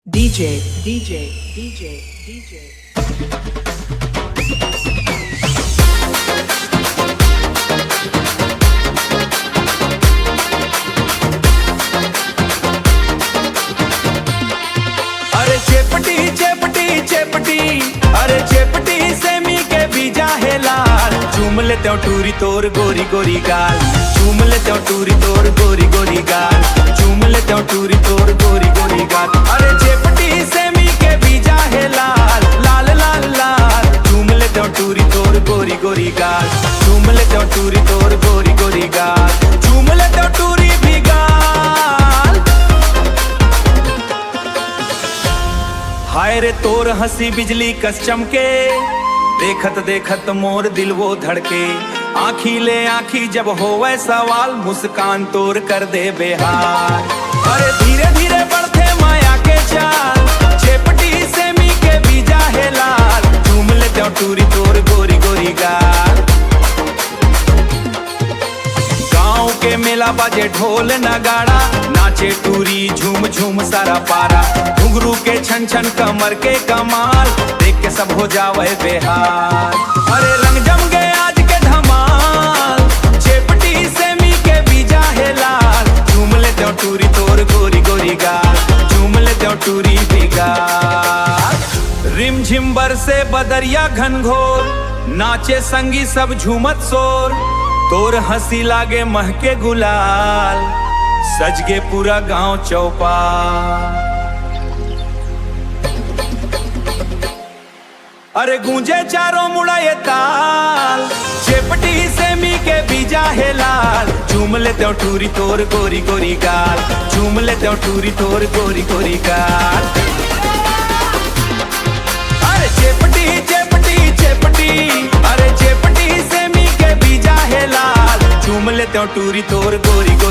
DJ, DJ, DJ, DJ. अरे चेपटी चेपटी चेपटी, अरे चेपटी semi के बीजा है लाल। चूम लेते हो टूरी तोर गोरी गोरी गाल, चूम लेते हो टूरी तोर गोरी गोरी गाल, चूम लेते हो टूरी तोर गोरी गोरी गाल। अरे चेपटी सेमी के बीजा है लाल लाल लाल लाल। चूम लेते हो टूरी तोर गोरी गोरी गाल, चूम लेते हो टूरी तोर गोरी गोरी गाल, चूम लेते हो टूरी भी गाल। हाय रे तोर हंसी बिजली कस चमके, देखत देखत मोर दिल वो धड़के। आँखी ले आँखी जब होवे सवाल, मुस्कान तोर कर दे बेहाल। अरे धीरे धीरे बढ़ते माया के चाल, चेपटी सेमी के बीजा है लाल। चूम लेते हो टूरी तोर गोरी गोरी गाल। गाँव के मेला बाजे ढोल नगाड़ा, नाचे टूरी झूम झूम सारा पारा। घुंघरू के छन छन कमर के कमाल, देख के सब हो जावे बेहाल। अरे रंग जम गए आज के धमाल, चेपटी सेमी के बीजा है लाल। झूम लेते हो टूरी तोर गोरी गोरी गाल, झूम लेते हो टूरी भी गाल। रिम झिम बरसे बदरिया घनघोर, नाचे संगी सब झूमत शोर। तोर हंसी लागे महके गुलाल, सज गे पूरा गांव चौपाल। अरे गूंजे चारों मुड़ा ये ताल, चेपटी सेमी के बीजा है लाल। चूम लेते हो टूरी तोर गोरी गोरी गाल, चूम लेते हो टूरी तोर गोरी गोरी गाल। अरे चेपटी चेपटी चेपटी, अरे चेपटी सेमी के बीजा है लाल। चूम लेते हो टूरी तोर गोरी गोरी